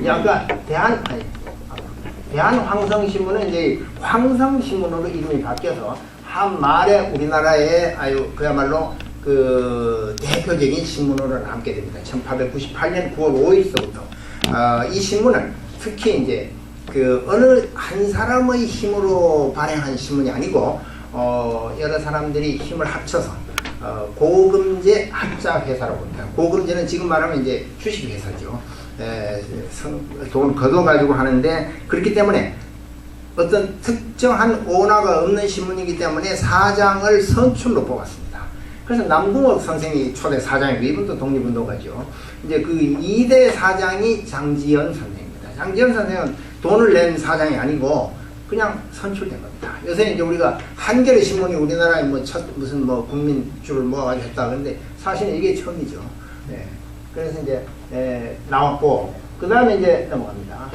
이제 아까 대한황성신문은 이제 황성신문으로 이름이 바뀌어서 한 말에 우리나라의 아유 그야말로 그 대표적인 신문으로 남게 됩니다. 1898년 9월 5일서부터 이 신문은 특히 이제 그 어느 한 사람의 힘으로 발행한 신문이 아니고 여러 사람들이 힘을 합쳐서 고금제 합자 회사라고 합니다. 고금제는 지금 말하면 이제 주식 회사죠. 돈 걷어가지고 하는데, 그렇기 때문에 어떤 특정한 오너가 없는 신문이기 때문에 사장을 선출로 뽑았습니다. 그래서 남궁옥 선생이 초대 사장이고, 이분도 독립운동가죠. 이제 그 2대 사장이 장지연 선생입니다. 장지연 선생은 돈을 낸 사장이 아니고 그냥 선출된 겁니다. 요새 이제 우리가 한겨레 신문이 우리나라에 무슨 국민주를 모아가지고 했다 그러는데 사실은 이게 처음이죠. 네. 그래서 이제 나왔고, 그 다음에 이제 넘어갑니다.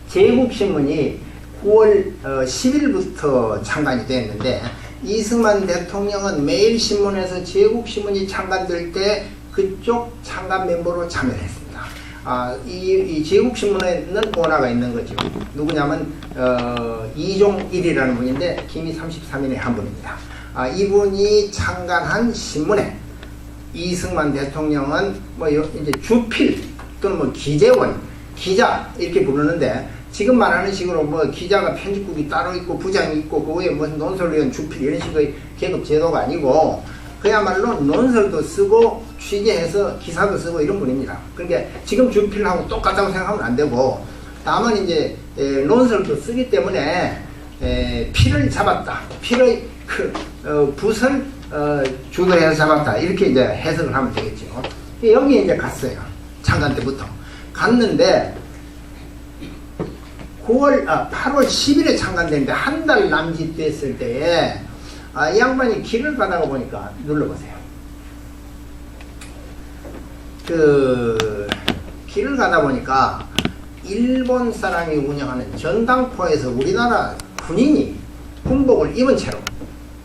제국신문이 9월 10일부터 창간이 됐는데, 이승만 대통령은 매일신문에서 제국신문이 창간될 때 그쪽 창간 멤버로 참여를 했습니다. 이 제국신문에는 오너가 있는 거죠. 누구냐면 이종일이라는 분인데 김이 33인의 한 분입니다. 이분이 창간한 신문에 이승만 대통령은 이제 주필 또는 기재원, 기자 이렇게 부르는데, 지금 말하는 식으로 기자가 편집국이 따로 있고 부장이 있고 그 외에 무슨 논설위원, 주필 이런 식의 계급 제도가 아니고 그야말로 논설도 쓰고 취재해서 기사도 쓰고 이런 분입니다. 그러니까 지금 주필하고 똑같다고 생각하면 안 되고, 다만 이제 논설도 쓰기 때문에 필을 잡았다, 필의 붓을 주도해서 잡았다, 이렇게 이제 해석을 하면 되겠죠. 여기 이제 갔어요. 창간 때부터 갔는데 8월 10일에 창간됐는데 한 달 남짓 됐을 때에 이 양반이 길을 가다가 보니까, 눌러보세요. 그 길을 가다 보니까 일본 사람이 운영하는 전당포에서 우리나라 군인이 군복을 입은 채로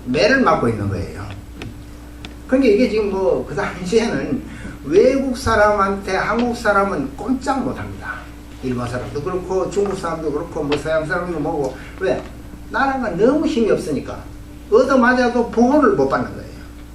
매를 맞고 있는 거예요. 그러니까 이게 지금 그 당시에는 외국 사람한테 한국 사람은 꼼짝 못합니다. 일본 사람도 그렇고 중국 사람도 그렇고 서양 사람도 뭐고, 왜? 나라가 너무 힘이 없으니까 얻어맞아도 보호를 못 받는 거예요.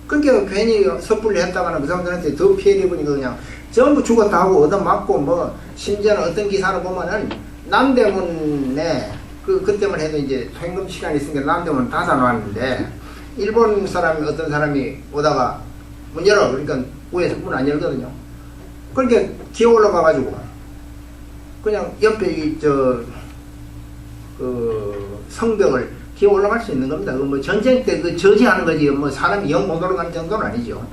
그러니까 괜히 섣불리 했다가는 그 사람들한테 더 피해를 입으니까 그냥 전부 죽었다 하고 얻어맞고, 심지어는 어떤 기사를 보면은 남대문에 그때만 해도 이제 통금 시간이 있으니까 남대문 닫아놨는데, 일본 사람이 어떤 사람이 오다가 문 열어, 그러니까 위에서 문 안 열거든요. 그러니까 기어 올라가가지고 그냥 옆에 성벽을 기어 올라갈 수 있는 겁니다. 전쟁 때 저지하는 거지, 사람이 영 못 올라가는 정도는 아니죠.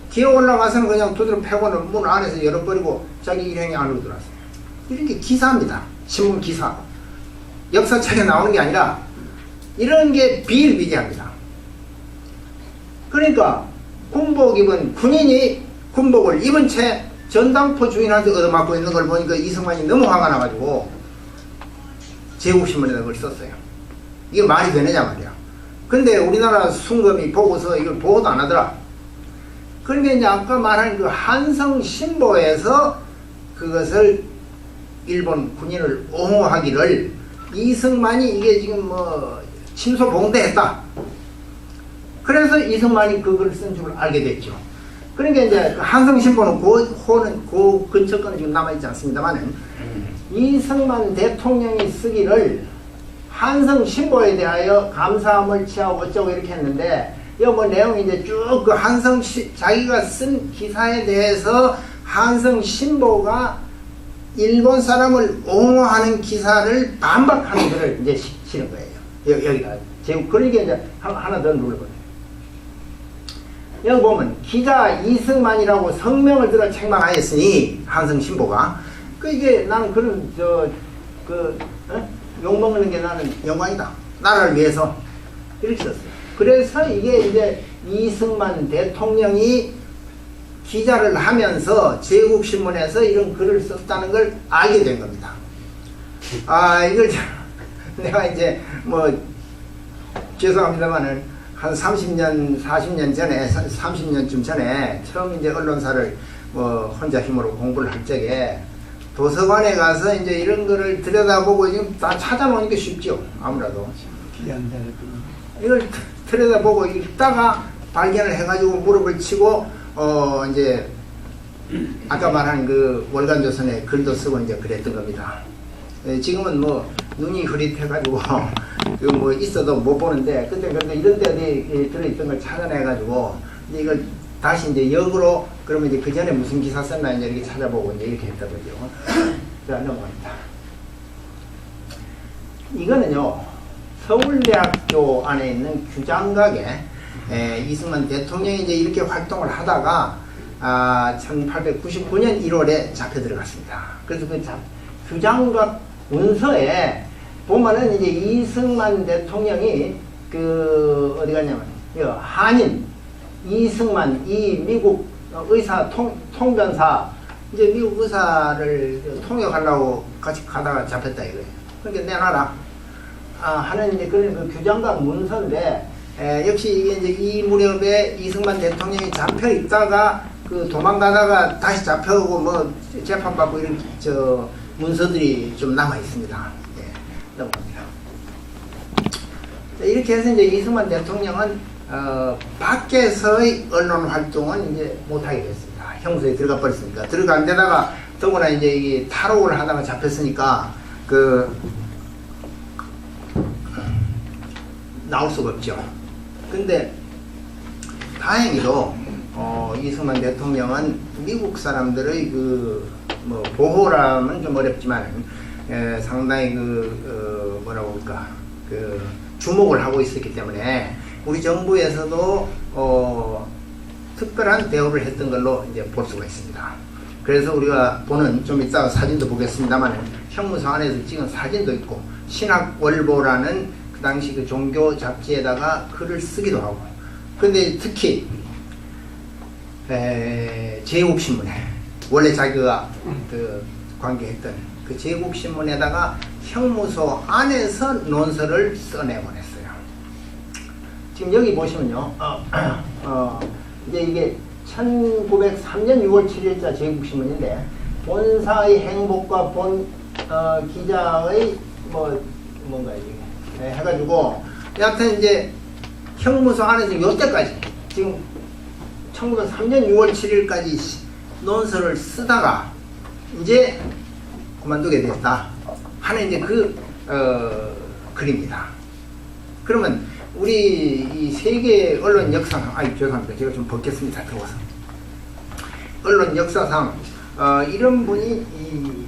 기어 올라가서는 그냥 두드려 패고는 문 안에서 열어버리고 자기 일행이 안으로 들어왔어요. 이런 게 기사입니다. 신문 기사. 역사책에 나오는 게 아니라 이런 게 비일비재합니다. 그러니까 군복 입은 군인이 군복을 입은 채 전당포 주인한테 얻어맞고 있는 걸 보니까 이승만이 너무 화가 나가지고 제국신문에다 그걸 썼어요. 이게 말이 되느냐 말이야. 근데 우리나라 순검이 보고서 이걸 보고도 안 하더라. 그러니까 이제 아까 말한 그 한성신보에서 그것을 일본 군인을 옹호하기를 이승만이 이게 지금 침소봉대했다. 그래서 이승만이 그걸 쓴 줄 알게 됐죠. 그러니까 이제 한성신보는 그 근처 거는 지금 남아있지 않습니다만은, 이승만 대통령이 쓰기를 한성신보에 대하여 감사함을 취하고 어쩌고 이렇게 했는데, 여기 내용이 이제 쭉 자기가 쓴 기사에 대해서 한성신보가 일본 사람을 옹호하는 기사를 반박하는 글을 이제 실은 거예요. 여기다. 그러니까 이제 하나 더 눌러보세요. 여기 보면 기자 이승만이라고 성명을 들어 책망하였으니, 한성신보가 이게 나는 그런 욕먹는 게 나는 영광이다, 나라를 위해서, 이렇게 썼어요. 그래서 이게 이제 이승만 대통령이 기자를 하면서 제국신문에서 이런 글을 썼다는 걸 알게 된 겁니다. 이걸 내가 이제 죄송합니다만은 한 30년, 40년 전에, 30년쯤 전에 처음 이제 언론사를 혼자 힘으로 공부를 할 적에 도서관에 가서 이제 이런 거를 들여다보고 지금 다 찾아놓으니까 쉽죠. 아무래도. 이걸 들여다보고 읽다가 발견을 해가지고 무릎을 치고, 이제, 아까 말한 그 월간조선에 글도 쓰고 이제 그랬던 겁니다. 지금은 뭐 눈이 흐릿해가지고 뭐 있어도 못 보는데 그때 그래도 이런 데 어디 들어있던 걸 찾아내가지고 이제 이걸 다시 이제 역으로 그러면 이제 그 전에 무슨 기사 썼나 이제 이렇게 찾아보고 이제 이렇게 했던 거죠. 자, 넘어갑니다. 이거는요 서울대학교 안에 있는 규장각에 이승만 대통령이 이제 이렇게 활동을 하다가 1899년 1월에 잡혀 들어갔습니다. 그래서 그 규장각 문서에 보면은 이제 이승만 대통령이 그 어디 갔냐면 한인 이승만 이 미국 의사 통변사 이제 미국 의사를 통역하려고 같이 가다가 잡혔다 이거예요. 그러니까 내놔라 하는 이제 그런 그 규장각 문서인데 역시 이게 이제 이 무렵에 이승만 대통령이 잡혀 있다가 그 도망가다가 다시 잡혀오고 뭐 재판받고 이런 저 문서들이 좀 남아 있습니다. 예, 넘어갑니다. 이렇게 해서 이제 이승만 대통령은 밖에서의 언론 활동은 이제 못하게 됐습니다. 형소에 들어가 버렸으니까 들어간 데다가 더구나 이제 이게 탈옥을 하다가 잡혔으니까 그 나올 수가 없죠. 근데 다행히도 이승만 대통령은 미국 사람들의 그 뭐 보호라면 좀 어렵지만 상당히 그 뭐라고 할까 그 주목을 하고 있었기 때문에 우리 정부에서도 특별한 대우를 했던 걸로 이제 볼 수가 있습니다. 그래서 우리가 보는 좀 이따가 사진도 보겠습니다만 형무소 안에서 찍은 사진도 있고 신학월보라는 그 당시 그 종교 잡지에다가 글을 쓰기도 하고 근데 특히 제국신문에 원래 자기가 그 관계했던 그 제국신문에다가 형무소 안에서 논설을 써내곤 했어요. 지금 여기 보시면요. 이제 이게 1903년 6월 7일자 제국신문인데 본사의 행복과 본 기자의 뭔가 이게 해가지고 여하튼 이제 형무소 안에서 요때까지 지금 1903년 6월 7일까지 논설을 쓰다가 이제 그만두게 됐다 하는 이제 그 글입니다. 그러면 우리 이 세계 언론 역사상 죄송합니다. 제가 좀 벗겠습니다. 더워서. 언론 역사상 이런 분이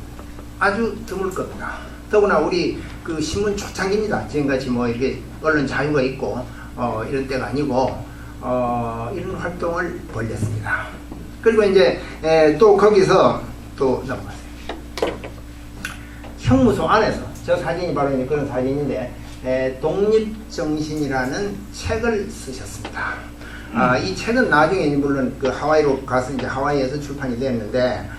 아주 드물 겁니다. 더구나 우리 그 신문 초창기입니다. 지금같이 뭐 이렇게 언론 자유가 있고 이런 때가 아니고 이런 활동을 벌였습니다. 그리고 이제 또 거기서 또 넘어가세요. 형무소 안에서 저 사진이 바로 이제 그런 사진인데 독립정신이라는 책을 쓰셨습니다. 이 책은 나중에 물론 그 하와이로 가서 이제 하와이에서 출판이 됐는데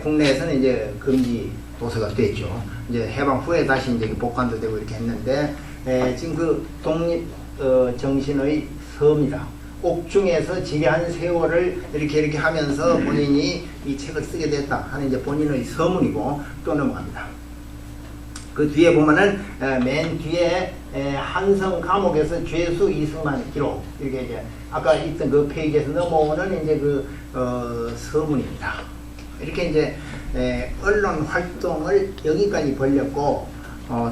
국내에서는 이제 금지 도서가 됐죠. 이제 해방 후에 다시 이제 복간도 되고 이렇게 했는데 지금 그 독립 정신의 서입니다. 옥중에서 지배한 세월을 이렇게 하면서 본인이 이 책을 쓰게 됐다 하는 이제 본인의 서문이고 또 넘어갑니다. 그 뒤에 보면은 맨 뒤에 한성 감옥에서 죄수 이승만 기록 이렇게 이제 아까 있던 그 페이지에서 넘어오는 이제 그 서문입니다. 이렇게 이제 언론 활동을 여기까지 벌렸고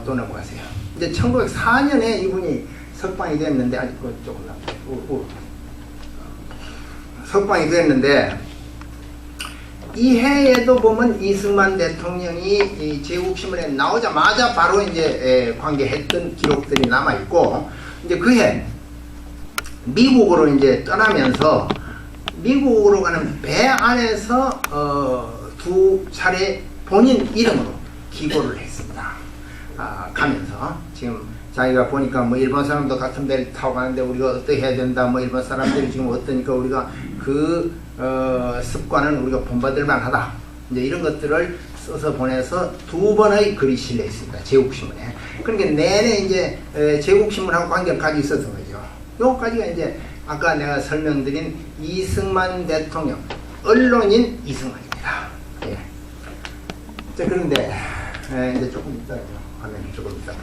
또 넘어가세요. 이제 1904년에 이분이 석방이 됐는데 아직 조금 남았어요. 석방이 됐는데 이 해에도 보면 이승만 대통령이 이 제국신문에 나오자마자 바로 이제 관계했던 기록들이 남아 있고 이제 그해 미국으로 이제 떠나면서 미국으로 가는 배 안에서 두 차례 본인 이름으로 기고를 했습니다. 가면서 지금 자기가 보니까 뭐 일본 사람도 같은 배를 타고 가는데 우리가 어떻게 해야 된다 뭐 일본 사람들이 지금 어떠니까 우리가 그 습관은 우리가 본받을 만하다 이제 이런 것들을 써서 보내서 두 번의 글이 실려 있습니다. 제국신문에. 그러니까 내내 이제 제국신문하고 관계를 가지고 있었던 거죠. 요까지가 이제 아까 내가 설명드린 이승만 대통령 언론인 이승만입니다. 예. 자, 그런데 이제 조금 있다가 화면이 조금 있다가